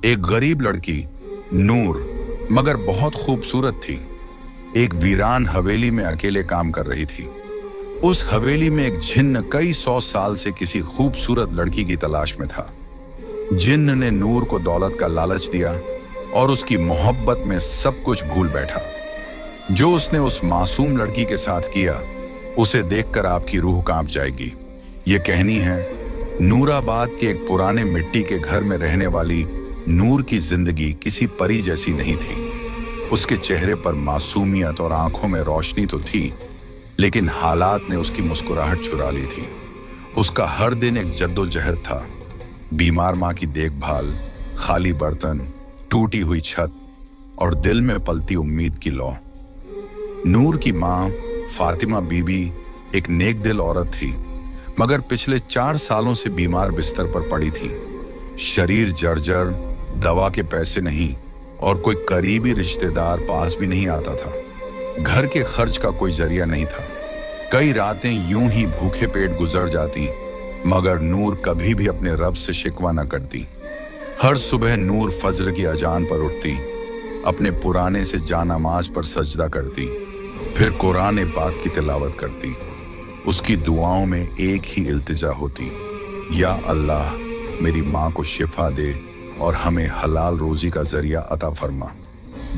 एक गरीब लड़की, नूर, मगर बहुत खूबसूरत थी, एक वीरान हवेली में अकेले काम कर रही थी। उस हवेली में एक जिन्न कई 100 साल से किसी खूबसूरत लड़की की तलाश में था। जिन्न ने नूर को दौलत का लालच दिया और उसकी मोहब्बत में सब कुछ भूल बैठा। जो उसने उस मासूम लड़की के साथ किया, उसे देखकर आपकी रूह कांप जाएगी। ये कहानी है नूराबाद के एक पुराने मिट्टी के घर में रहने वाली नूर की जिंदगी किसी परी जैसी नहीं थी। उसके चेहरे पर मासूमियत और आंखों में रोशनी तो थी, लेकिन हालात ने उसकी मुस्कुराहट चुरा ली थी। उसका हर दिन एक जद्दोजहद था। बीमार माँ की देखभाल, खाली बर्तन, टूटी हुई छत और दिल में पलती उम्मीद की लौ। नूर की माँ फातिमा बीबी एक नेक दिल औरत थी, मगर पिछले 4 सालों से बीमार बिस्तर पर पड़ी थी। शरीर जर्जर, दवा के पैसे नहीं और कोई करीबी रिश्तेदार पास भी नहीं आता था। घर के खर्च का कोई जरिया नहीं था। कई रातें यूं ही भूखे पेट गुजर जाती, मगर नूर कभी भी अपने रब से शिकवा न करती। हर सुबह नूर फज्र की अजान पर उठती, अपने पुराने से जानामाज पर सजदा करती, फिर कुरान पाक की तिलावत करती। उसकी दुआओं में एक ही इल्तिजा होती, या अल्लाह मेरी माँ को शिफा दे और हमें हलाल रोजी का जरिया अता फरमा।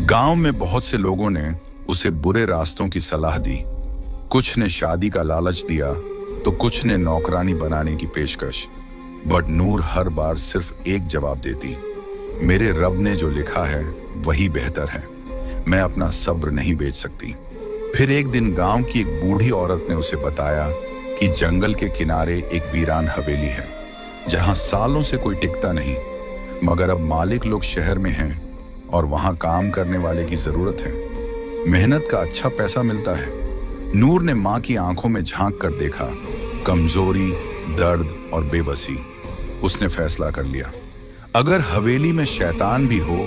गांव में बहुत से लोगों ने उसे बुरे रास्तों की सलाह दी। कुछ ने शादी का लालच दिया तो कुछ ने नौकरानी बनाने की पेशकश। बट नूर हर बार सिर्फ एक जवाब देती, मेरे रब ने जो लिखा है वही बेहतर है, मैं अपना सब्र नहीं बेच सकती। फिर एक दिन गांव की एक बूढ़ी औरत ने उसे बताया कि जंगल के किनारे एक वीरान हवेली है, जहां सालों से कोई टिकता नहीं, मगर अब मालिक लोग शहर में हैं और वहां काम करने वाले की जरूरत है। मेहनत का अच्छा पैसा मिलता है। नूर ने माँ की आंखों में झांक कर देखा, कमजोरी, दर्द और बेबसी। उसने फैसला कर लिया, अगर हवेली में शैतान भी हो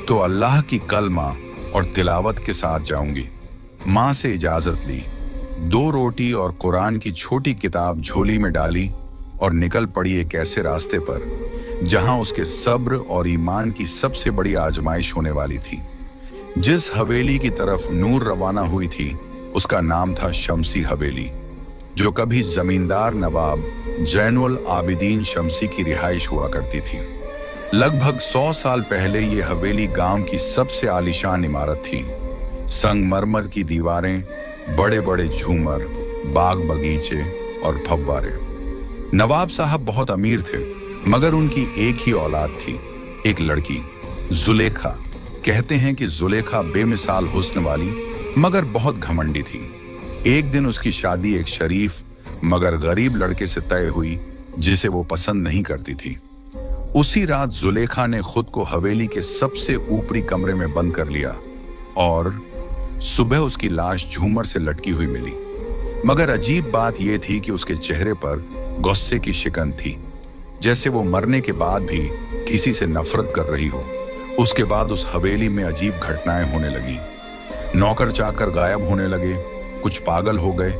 तो अल्लाह की कलमा और तिलावत के साथ जाऊंगी। माँ से इजाजत ली, 2 रोटी और कुरान की छोटी किताब झोली में डाली और निकल पड़ी एक ऐसे रास्ते पर जहां उसके सब्र और ईमान की सबसे बड़ी आजमाइश होने वाली थी। जिस हवेली की तरफ नूर रवाना हुई थी, उसका नाम था शमसी हवेली, जो कभी जमींदार नवाब जैनुल आबिदीन शमसी की रिहाइश हुआ करती थी। लगभग 100 साल पहले ये हवेली गांव की सबसे आलीशान इमारत थी। संगमरमर की दीवारें, बड़े बड़े झूमर, बाग बगीचे और फव्वारे। नवाब साहब बहुत अमीर थे, मगर उनकी एक ही औलाद थी, एक लड़की, जुलेखा। कहते हैं कि जुलेखा बेमिसाल हुस्न वाली मगर बहुत घमंडी थी। एक दिन उसकी शादी एक शरीफ मगर गरीब लड़के से तय हुई, जिसे वो पसंद नहीं करती थी। उसी रात जुलेखा ने खुद को हवेली के सबसे ऊपरी कमरे में बंद कर लिया और सुबह उसकी लाश झूमर से लटकी हुई मिली। मगर अजीब बात यह थी कि उसके चेहरे पर गुस्से की शिकन थी, जैसे वो मरने के बाद भी किसी से नफरत कर रही हो। उसके बाद उस हवेली में अजीब घटनाएं होने लगी। नौकर चाकर गायब होने लगे, कुछ पागल हो गए,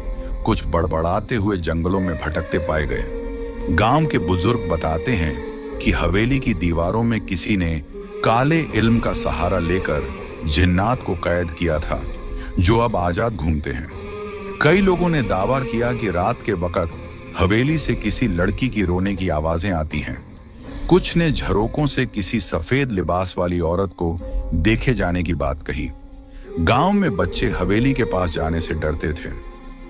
कुछ बड़बड़ाते हुए जंगलों में भटकते पाए गए। गांव के बुजुर्ग बताते हैं कि हवेली की दीवारों में किसी ने काले इल्म का सहारा लेकर जिन्नात को कैद किया था, जो अब आजाद घूमते हैं। कई लोगों ने दावा किया कि रात के वक्त हवेली से किसी लड़की की रोने की आवाजें आती हैं। कुछ ने झरोकों से किसी सफेद लिबास वाली औरत को देखे जाने की बात कही। गांव में बच्चे हवेली के पास जाने से डरते थे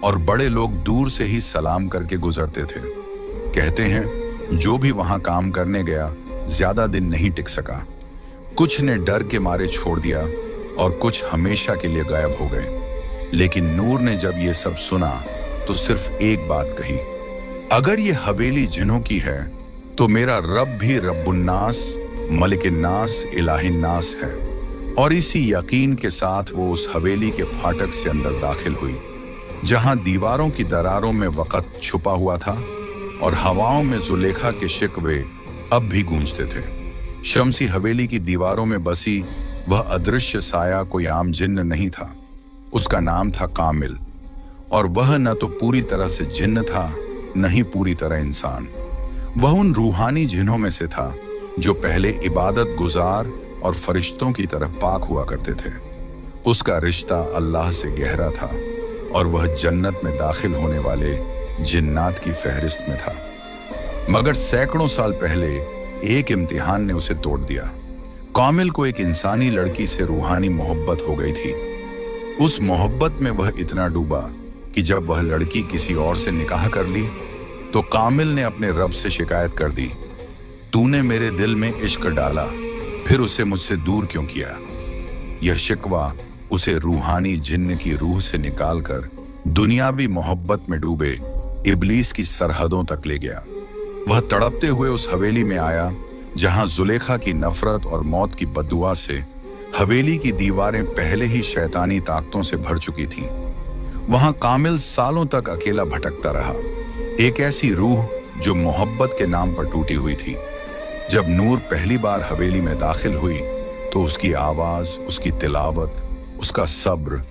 और बड़े लोग दूर से ही सलाम करके गुजरते थे। कहते हैं जो भी वहां काम करने गया ज्यादा दिन नहीं टिक सका। कुछ ने डर के मारे छोड़ दिया और कुछ हमेशा के लिए गायब हो गए। लेकिन नूर ने जब ये सब सुना तो सिर्फ एक बात कही, अगर ये हवेली जिन्हों की है तो मेरा रब भी रब्बुन्नास, मलिकिन्नास, इलाहिन्नास है। और इसी यकीन के साथ वो उस हवेली के फाटक से अंदर दाखिल हुई, जहां दीवारों की दरारों में वक़्त छुपा हुआ था और हवाओं में जुलेखा के शिकवे अब भी गूंजते थे। शमसी हवेली की दीवारों में बसी वह अदृश्य साया कोई आम जिन्न नहीं था। उसका नाम था कामिल, और वह न तो पूरी तरह से जिन्न था, न ही पूरी तरह इंसान। वह उन रूहानी जिन्हों में से था जो पहले इबादत गुजार और फरिश्तों की तरह पाक हुआ करते थे। उसका रिश्ता अल्लाह से गहरा था और वह जन्नत में दाखिल होने वाले जिन्नात की फहरिस्त में था। मगर सैकड़ों साल पहले एक इम्तिहान ने उसे तोड़ दिया। कामिल को एक इंसानी लड़की से रूहानी मोहब्बत हो गई थी। उस मोहब्बत में वह इतना डूबा कि जब वह लड़की किसी और से निकाह कर ली तो कामिल ने अपने रब से शिकायत कर दी, तूने मेरे दिल में इश्क डाला, फिर उसे मुझसे दूर क्यों किया। यह शिकवा उसे रूहानी जिन्न की रूह से निकालकर दुनियावी मोहब्बत में डूबे इब्लीस की सरहदों तक ले गया। वह तड़पते हुए उस हवेली में आया जहां जुलेखा की नफरत और मौत की बद्दुआ से हवेली की दीवारें पहले ही शैतानी ताकतों से भर चुकी थीं। वहां कामिल सालों तक अकेला भटकता रहा, एक ऐसी रूह जो मोहब्बत के नाम पर टूटी हुई थी। जब नूर पहली बार हवेली में दाखिल हुई तो उसकी आवाज, उसकी तिलावत, उसका सब्र,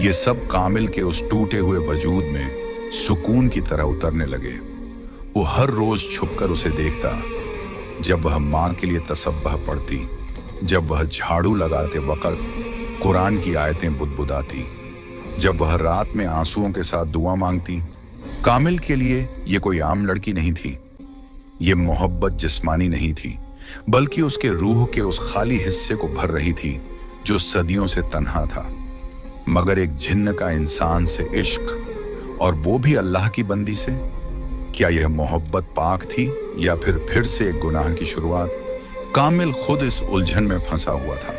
ये सब कामिल के उस टूटे हुए वजूद में सुकून की तरह उतरने लगे। वो हर रोज छुपकर उसे देखता, जब वह माँ के लिए तसब्बह पढ़ती, जब वह झाड़ू लगाते वक्त कुरान की आयतें बुदबुदाती, जब वह रात में आंसुओं के साथ दुआ मांगती। कामिल के लिए ये कोई आम लड़की नहीं थी। ये मोहब्बत जिस्मानी नहीं थी, बल्कि उसके रूह के उस खाली हिस्से को भर रही थी जो सदियों से तन्हा था। मगर एक जिन्न का इंसान से इश्क, और वो भी अल्लाह की बंदी से। क्या यह मोहब्बत पाक थी या फिर से एक गुनाह की शुरुआत? कामिल खुद इस उलझन में फंसा हुआ था,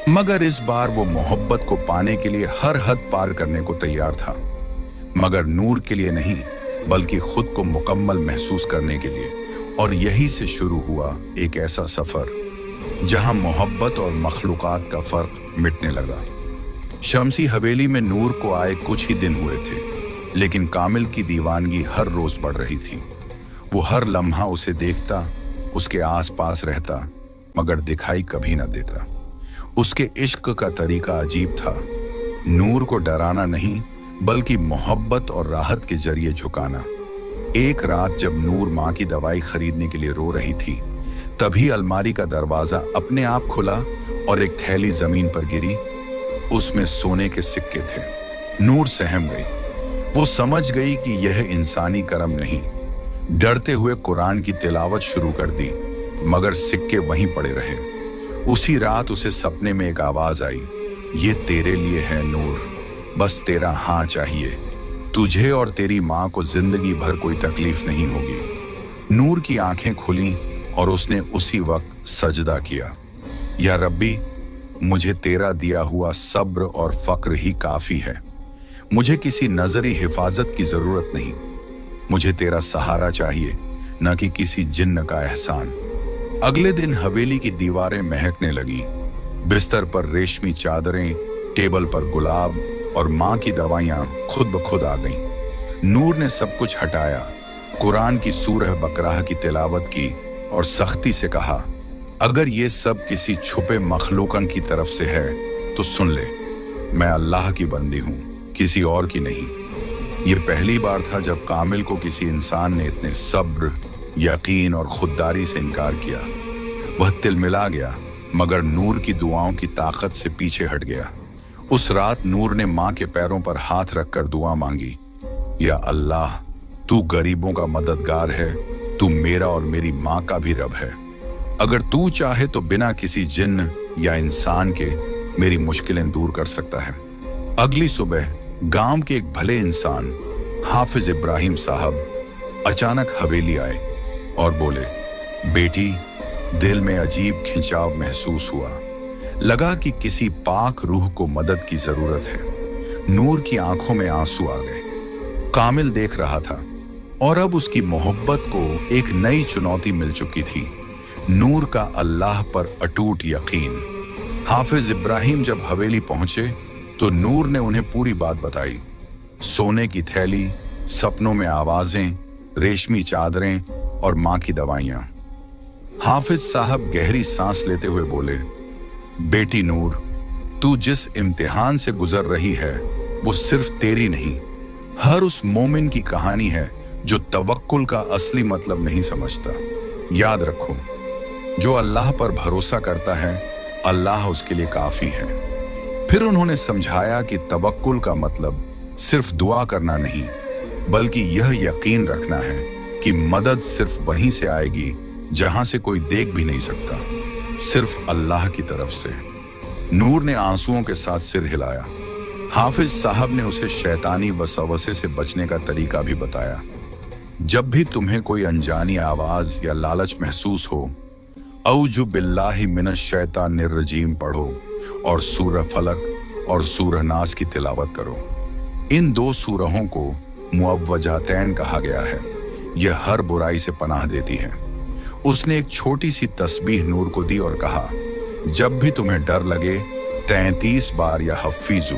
मगर इस बार वो मोहब्बत को पाने के लिए हर हद पार करने को तैयार था। मगर नूर के लिए नहीं, बल्कि खुद को मुकम्मल महसूस करने के लिए। और यही से शुरू हुआ एक ऐसा सफर जहां मोहब्बत और मखलूकात का फर्क मिटने लगा। शमसी हवेली में नूर को आए कुछ ही दिन हुए थे, लेकिन कामिल की दीवानगी हर रोज बढ़ रही थी। वो हर लम्हा उसे देखता, उसके आसपास रहता, मगर दिखाई कभी न देता। उसके इश्क का तरीका अजीब था, नूर को डराना नहीं, बल्कि मोहब्बत और राहत के जरिए झुकाना। एक रात जब नूर माँ की दवाई खरीदने के लिए रो रही थी, तभी अलमारी का दरवाजा अपने आप खुला और एक थैली जमीन पर गिरी। उसमें सोने के सिक्के थे। नूर सहम गई। वो समझ गई कि यह इंसानी करम नहीं। डरते हुए कुरान की तिलावत शुरू कर दी, मगर सिक्के वहीं पड़े रहे। उसी रात उसे सपने में एक आवाज आई, ये तेरे लिए है नूर, बस तेरा हाँ चाहिए। तुझे और तेरी माँ को जिंदगी भर कोई तकलीफ नहीं होगी। नूर की आंखें खुलीं और उसने उसी वक्त सजदा किया। या रब्बी, मुझे तेरा दिया हुआ सब्र और फक्र ही काफी है। मुझे किसी नजरी हिफाजत की जरूरत नहीं। मुझे तेरा सहारा चाहिए, न कि किसी जिन्न का एहसान। अगले दिन हवेली की दीवारें महकने लगी। बिस्तर पर रेशमी चादरें, टेबल पर गुलाब और माँ की दवाइयाँ खुद ब खुद आ गईं। नूर ने सब कुछ हटाया, कुरान की सूरह बकराह की तिलावत की और सख्ती से कहा, अगर ये सब किसी छुपे मखलूकन की तरफ से है तो सुन ले, मैं अल्लाह की बंदी हूँ, किसी और की नहीं। ये पहली बार था जब कामिल को किसी इंसान ने इतने सब्र, यकीन और खुददारी से इनकार किया। वह तिलमिला गया, मगर नूर की दुआओं की ताकत से पीछे हट गया। उस रात नूर ने माँ के पैरों पर हाथ रखकर दुआ मांगी, या अल्लाह, तू गरीबों का मददगार है, तू मेरा और मेरी माँ का भी रब है। अगर तू चाहे तो बिना किसी जिन्न या इंसान के मेरी मुश्किलें दूर कर सकता है। अगली सुबह गांव के एक भले इंसान हाफिज इब्राहिम साहब अचानक हवेली आए और बोले, बेटी, दिल में अजीब खिंचाव महसूस हुआ। लगा कि किसी पाक रूह को मदद की जरूरत है। नूर की आंखों में आंसू आ गए। कामिल देख रहा था और अब उसकी मोहब्बत को एक नई चुनौती मिल चुकी थी, नूर का अल्लाह पर अटूट यकीन। हाफिज इब्राहिम जब हवेली पहुंचे तो नूर ने उन्हें पूरी बात बताई। सोने की थैली, सपनों में आवाजें, रेशमी चादरें और माँ की दवाइयाँ। हाफिज साहब गहरी सांस लेते हुए बोले, बेटी नूर, तू जिस इम्तिहान से गुजर रही है वो सिर्फ तेरी नहीं, हर उस मोमिन की कहानी है जो तवक्कुल का असली मतलब नहीं समझता। याद रखो, जो अल्लाह पर भरोसा करता है, अल्लाह उसके लिए काफी है। फिर उन्होंने समझाया कि तवक्कुल का मतलब सिर्फ दुआ करना नहीं, बल्कि यह यकीन रखना है कि मदद सिर्फ वहीं से आएगी जहां से कोई देख भी नहीं सकता, सिर्फ अल्लाह की तरफ से। नूर ने आंसुओं के साथ सिर हिलाया। हाफिज साहब ने उसे शैतानी वसवसे से बचने का तरीका भी बताया। जब भी तुम्हें कोई अनजानी आवाज या लालच महसूस हो, औजु बिल्लाहि मिनश शैतानिर रजीम पढ़ो और सूरह फलक और सूरह नास की तिलावत करो। इन दो सूरहों को मुअव्वजातैन कहा गया है। यह हर बुराई से पनाह देती है। उसने एक छोटी सी तस्बीह नूर को दी और कहा, जब भी तुम्हें डर लगे 33 बार या हफीजू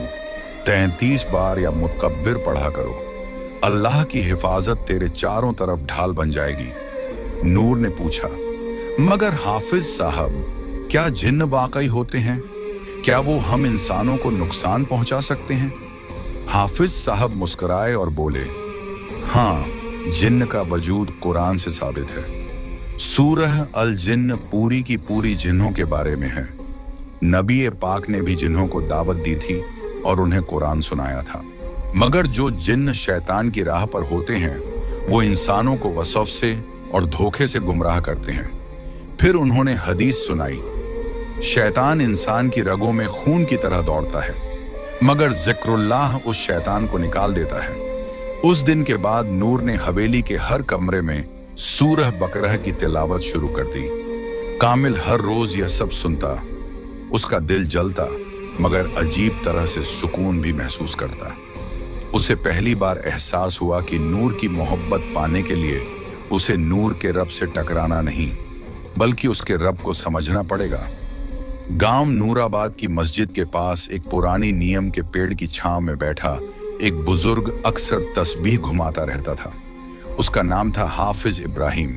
33 बार या मुतकब्बिर पढ़ा करो। अल्लाह की हिफाजत तेरे चारों तरफ ढाल बन जाएगी। नूर ने पूछा, मगर हाफिज साहब, क्या जिन्न वाकई होते हैं? क्या वो हम इंसानों को नुकसान पहुंचा सकते हैं? हाफिज साहब मुस्कुराए और बोले, हाँ, जिन्न का वजूद कुरान से साबित है। सूरह अल जिन्न पूरी की पूरी जिन्हों के बारे में है। नबी पाक ने भी जिन्हों को दावत दी थी और उन्हें कुरान सुनाया था। मगर जो जिन्न शैतान की राह पर होते हैं, वो इंसानों को वसवसे और धोखे से गुमराह करते हैं। फिर उन्होंने हदीस सुनाई, शैतान इंसान की रगों में खून की तरह दौड़ता है, मगर जिक्रुल्लाह उस शैतान को निकाल देता है। उस दिन के बाद नूर ने हवेली के हर कमरे में सूरह बकरह की तिलावत शुरू कर दी। कामिल हर रोज यह सब सुनता। उसका दिल जलता, मगर अजीब तरह से सुकून भी महसूस करता। उसे पहली बार एहसास हुआ कि नूर की मोहब्बत पाने के लिए उसे नूर के रब से टकराना नहीं, बल्कि उसके रब को समझना पड़ेगा। गांव नूराबाद की मस्जिद के पास एक पुरानी नीम के पेड़ की छांव में बैठा एक बुजुर्ग अक्सर तस्बीह घुमाता रहता था। उसका नाम था हाफिज इब्राहिम।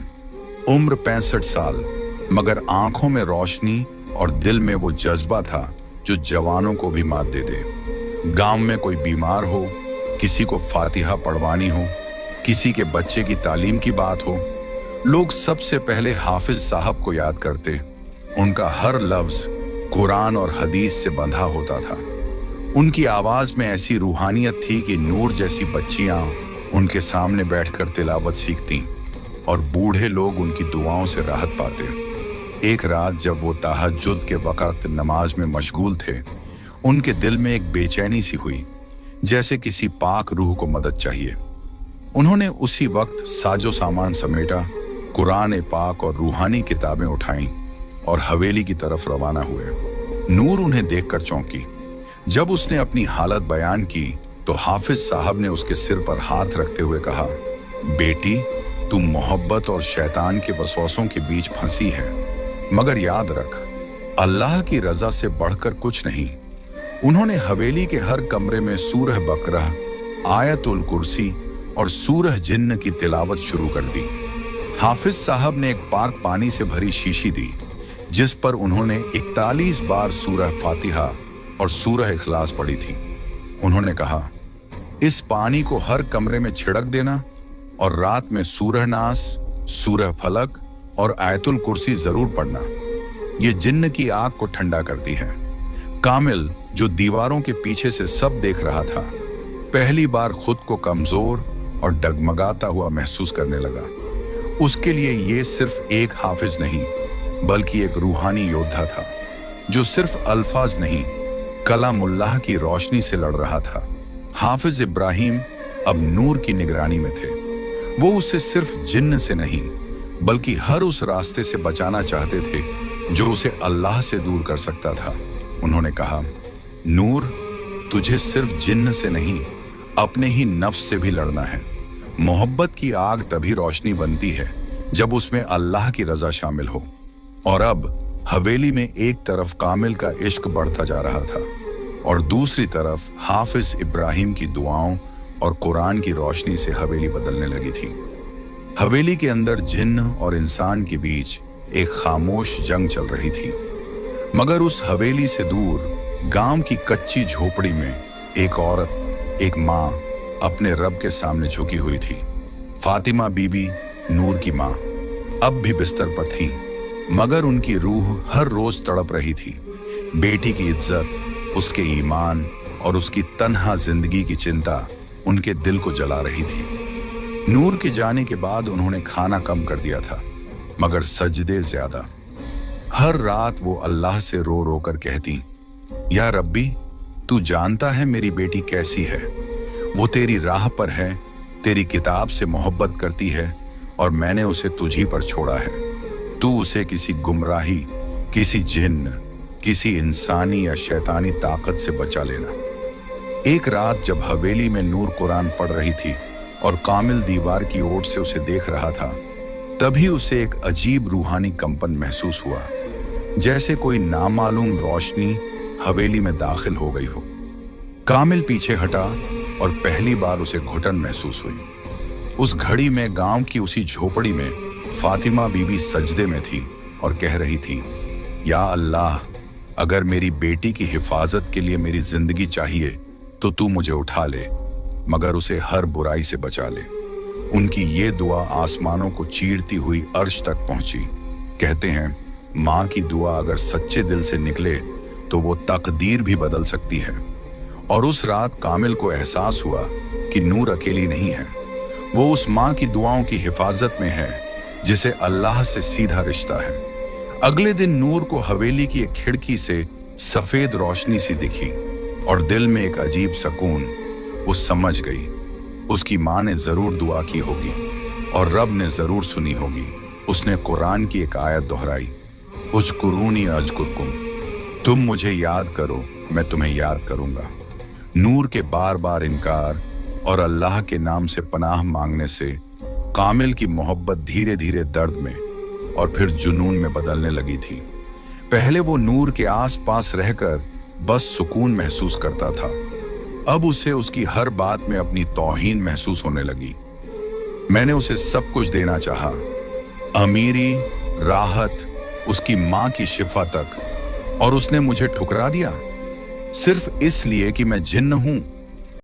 उम्र 65 साल, मगर आंखों में रोशनी और दिल में वो जज्बा था जो जवानों को भी मात दे दे। गांव में कोई बीमार हो, किसी को फातिहा पढ़वानी हो, किसी के बच्चे की तालीम की बात हो, लोग सबसे पहले हाफिज साहब को याद करते। उनका हर लफ्ज कुरान और हदीस से बंधा होता था। उनकी आवाज में ऐसी रूहानियत थी कि नूर जैसी बच्चियां उनके सामने बैठकर तिलावत सीखती और बूढ़े लोग उनकी दुआओं से राहत पाते। एक रात जब वो तहज्जुद के वक्त नमाज में मशगूल थे, उनके दिल में एक बेचैनी सी हुई, जैसे किसी पाक रूह को मदद चाहिए। उन्होंने उसी वक्त साजो सामान समेटा, कुरान पाक और रूहानी किताबें उठाईं और हवेली की तरफ रवाना हुए। नूर उन्हें देखकर चौंकी। जब उसने अपनी हालत बयान की तो हाफिज साहब ने उसके सिर पर हाथ रखते हुए कहा, बेटी, तुम मोहब्बत और शैतान के वसवसों के बीच फंसी है, मगर याद रख, अल्लाह की रजा से बढ़कर कुछ नहीं। उन्होंने हवेली के हर कमरे में सूरह बकरह, आयतुल कुर्सी और सूरह जिन्न की तिलावत शुरू कर दी। हाफिज साहब ने एक पाक पानी से भरी शीशी दी, जिस पर उन्होंने 41 बार सूरह फातिहा और सूरह इखलास पढ़ी थी। उन्होंने कहा, इस पानी को हर कमरे में छिड़क देना और रात में सूरह नास, सूरह फलक और आयतुल कुर्सी जरूर पढ़ना। ये जिन्न की आग को ठंडा करती है। कामिल, जो दीवारों के पीछे से सब देख रहा था, पहली बार खुद को कमजोर और डगमगाता हुआ महसूस करने लगा। उसके लिए ये सिर्फ एक हाफिज नहीं, बल्कि एक रूहानी योद्धा था, जो सिर्फ अल्फाज नहीं, कलामुल्लाह की रोशनी से लड़ रहा था। हाफिज इब्राहिम अब नूर की निगरानी में थे। वो उसे सिर्फ जिन्न से नहीं, बल्कि हर उस रास्ते से बचाना चाहते थे जो उसे अल्लाह से दूर कर सकता था। उन्होंने कहा, नूर, तुझे सिर्फ जिन्न से नहीं, अपने ही नफ्स से भी लड़ना है। मोहब्बत की आग तभी रोशनी बनती है जब उसमें अल्लाह की रजा शामिल हो। और अब हवेली में एक तरफ कामिल का इश्क बढ़ता जा रहा था और दूसरी तरफ हाफिज इब्राहिम की दुआओं और कुरान की रोशनी से हवेली बदलने लगी थी। हवेली के अंदर जिन्न और इंसान के बीच एक खामोश जंग चल रही थी। मगर उस हवेली से दूर गांव की कच्ची झोपड़ी में एक औरत, एक माँ, अपने रब के सामने झुकी हुई थी। फातिमा बीबी, नूर की माँ, अब भी बिस्तर पर थी, मगर उनकी रूह हर रोज तड़प रही थी। बेटी की इज्जत, उसके ईमान और उसकी तन्हा जिंदगी की चिंता उनके दिल को जला रही थी। नूर के जाने के बाद उन्होंने खाना कम कर दिया था, मगर सजदे ज्यादा। हर रात वो अल्लाह से रो रो कर कहती, या रब्बी, तू जानता है मेरी बेटी कैसी है। वो तेरी राह पर है, तेरी किताब से मोहब्बत करती है और मैंने उसे तुझी पर छोड़ा है। तू उसे किसी गुमराही, किसी जिन्न, किसी इंसानी या शैतानी ताकत से बचा लेना। एक रात जब हवेली में नूर कुरान पढ़ रही थी और कामिल दीवार की ओर से उसे देख रहा था, तभी उसे एक अजीब रूहानी कंपन महसूस हुआ, जैसे कोई नामालूम रोशनी हवेली में दाखिल हो गई हो। कामिल पीछे हटा और पहली बार उसे घुटन महसूस हुई। उस घड़ी में गांव की उसी झोपड़ी में फातिमा बीबी सजदे में थी और कह रही थी, या अल्लाह, अगर मेरी बेटी की हिफाजत के लिए मेरी जिंदगी चाहिए तो तू मुझे उठा ले, मगर उसे हर बुराई से बचा ले। उनकी ये दुआ आसमानों को चीरती हुई अर्श तक पहुंची। कहते हैं, माँ की दुआ अगर सच्चे दिल से निकले तो वो तकदीर भी बदल सकती है। और उस रात कामिल को एहसास हुआ कि नूर अकेली नहीं है। वो उस माँ की दुआओं की हिफाजत में है जिसे अल्लाह से सीधा रिश्ता है। अगले दिन नूर को हवेली की एक खिड़की से सफेद रोशनी सी दिखी और दिल में एक अजीब सुकून। वो समझ गई, उसकी माँ ने जरूर दुआ की होगी और रब ने जरूर सुनी होगी। उसने कुरान की एक आयत दोहराई, उज़कुरूनी अज़कुरकुम, तुम मुझे याद करो, मैं तुम्हें याद करूंगा। नूर के बार बार इनकार और अल्लाह के नाम से पनाह मांगने से कामिल की मोहब्बत धीरे धीरे दर्द में और फिर जुनून में बदलने लगी थी। पहले वो नूर के आसपास रहकर बस सुकून महसूस करता था, अब उसे उसकी हर बात में अपनी तौहीन महसूस होने लगी। मैंने उसे सब कुछ देना चाहा, अमीरी, राहत, उसकी माँ की शिफा तक, और उसने मुझे ठुकरा दिया सिर्फ इसलिए कि मैं जिन्न हूं।